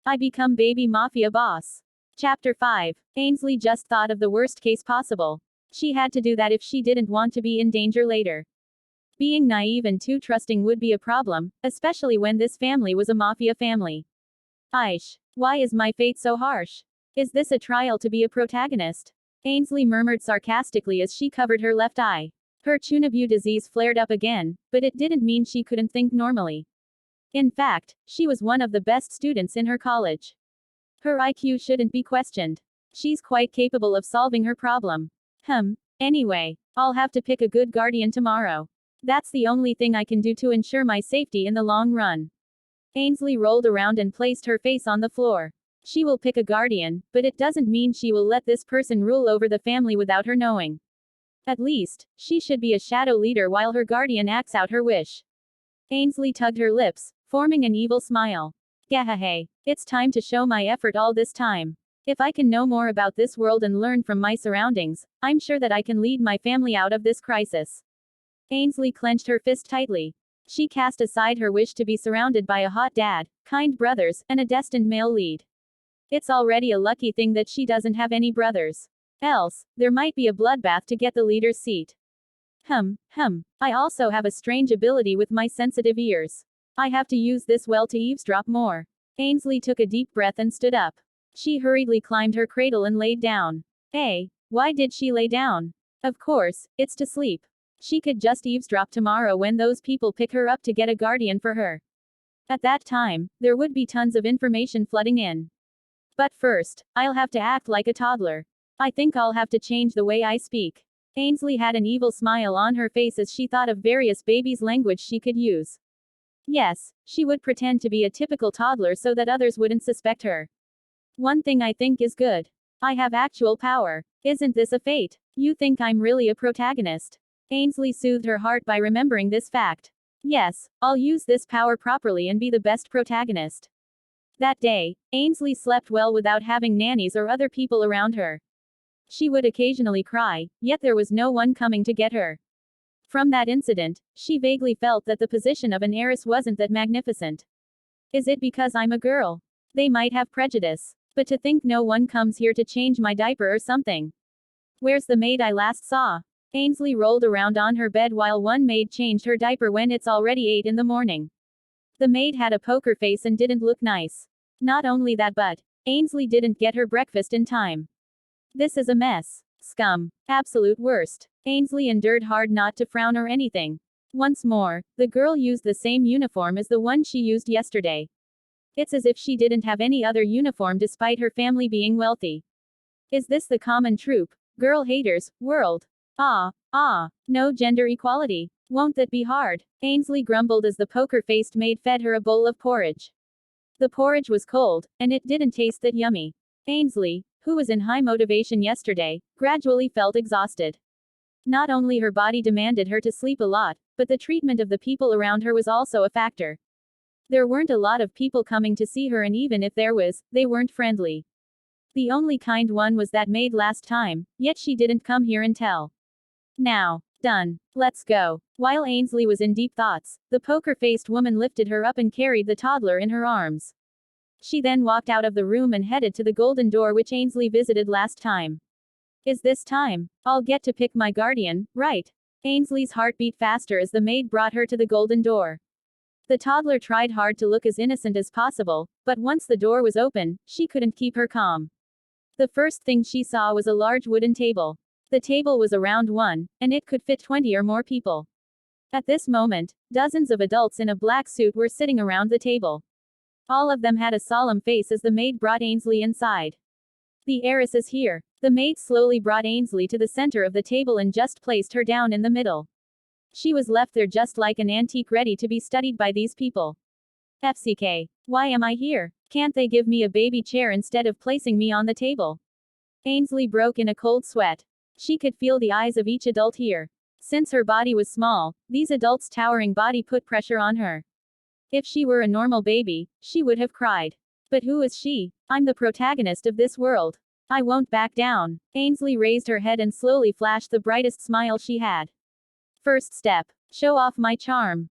I become baby Mafia boss. Chapter 5. Ainsley just thought of the worst case possible. She had to do that if she didn't want to be in danger later. Being naive and too trusting would be a problem, especially when this family was a Mafia family. Aish. Why is my fate so harsh? Is this a trial to be a protagonist? Ainsley murmured sarcastically as she covered her left eye. Her Chunabu disease flared up again, but it didn't mean she couldn't think normally. In fact, she was one of the best students in her college. Her IQ shouldn't be questioned. She's quite capable of solving her problem. Anyway, I'll have to pick a good guardian tomorrow. That's the only thing I can do to ensure my safety in the long run. Ainsley rolled around and placed her face on the floor. She will pick a guardian, but it doesn't mean she will let this person rule over the family without her knowing. At least, she should be a shadow leader while her guardian acts out her wish. Ainsley tugged her lips, forming an evil smile. Gahahay. It's time to show my effort all this time. If I can know more about this world and learn from my surroundings, I'm sure that I can lead my family out of this crisis. Ainsley clenched her fist tightly. She cast aside her wish to be surrounded by a hot dad, kind brothers, and a destined male lead. It's already a lucky thing that she doesn't have any brothers. Else, there might be a bloodbath to get the leader's seat. I also have a strange ability with my sensitive ears. I have to use this well to eavesdrop more. Ainsley took a deep breath and stood up. She hurriedly climbed her cradle and laid down. Why did she lay down? Of course, it's to sleep. She could just eavesdrop tomorrow when those people pick her up to get a guardian for her. At that time, there would be tons of information flooding in. But first, I'll have to act like a toddler. I think I'll have to change the way I speak. Ainsley had an evil smile on her face as she thought of various babies' language she could use. Yes, she would pretend to be a typical toddler so that others wouldn't suspect her. One thing I think is good. I have actual power. Isn't this a fate? You think I'm really a protagonist? Ainsley soothed her heart by remembering this fact. Yes, I'll use this power properly and be the best protagonist. That day, Ainsley slept well without having nannies or other people around her. She would occasionally cry, yet there was no one coming to get her. From that incident, she vaguely felt that the position of an heiress wasn't that magnificent. Is it because I'm a girl? They might have prejudice. But to think no one comes here to change my diaper or something. Where's the maid I last saw? Ainsley rolled around on her bed while one maid changed her diaper when it's already 8 in the morning. The maid had a poker face and didn't look nice. Not only that, but Ainsley didn't get her breakfast in time. This is a mess. Scum. Absolute worst. Ainsley endured hard not to frown or anything. Once more, the girl used the same uniform as the one she used yesterday. It's as if she didn't have any other uniform despite her family being wealthy. Is this the common trope? Girl haters, world. No gender equality. Won't that be hard? Ainsley grumbled as the poker-faced maid fed her a bowl of porridge. The porridge was cold, and it didn't taste that yummy. Ainsley, who was in high motivation yesterday, gradually felt exhausted. Not only her body demanded her to sleep a lot, but the treatment of the people around her was also a factor. There weren't a lot of people coming to see her, and even if there was, they weren't friendly. The only kind one was that maid last time, yet she didn't come here until now. Done. Let's go. While Ainsley was in deep thoughts, the poker-faced woman lifted her up and carried the toddler in her arms. She then walked out of the room and headed to the golden door which Ainsley visited last time. Is this time? I'll get to pick my guardian, right? Ainsley's heart beat faster as the maid brought her to the golden door. The toddler tried hard to look as innocent as possible, but once the door was open, she couldn't keep her calm. The first thing she saw was a large wooden table. The table was around 1, and it could fit 20 or more people. At this moment, dozens of adults in a black suit were sitting around the table. All of them had a solemn face as the maid brought Ainsley inside. The heiress is here. The maid slowly brought Ainsley to the center of the table and just placed her down in the middle. She was left there just like an antique ready to be studied by these people. FCK. Why am I here? Can't they give me a baby chair instead of placing me on the table? Ainsley broke in a cold sweat. She could feel the eyes of each adult here. Since her body was small, these adults' towering body put pressure on her. If she were a normal baby, she would have cried. But who is she? I'm the protagonist of this world. I won't back down. Ainsley raised her head and slowly flashed the brightest smile she had. First step. Show off my charm.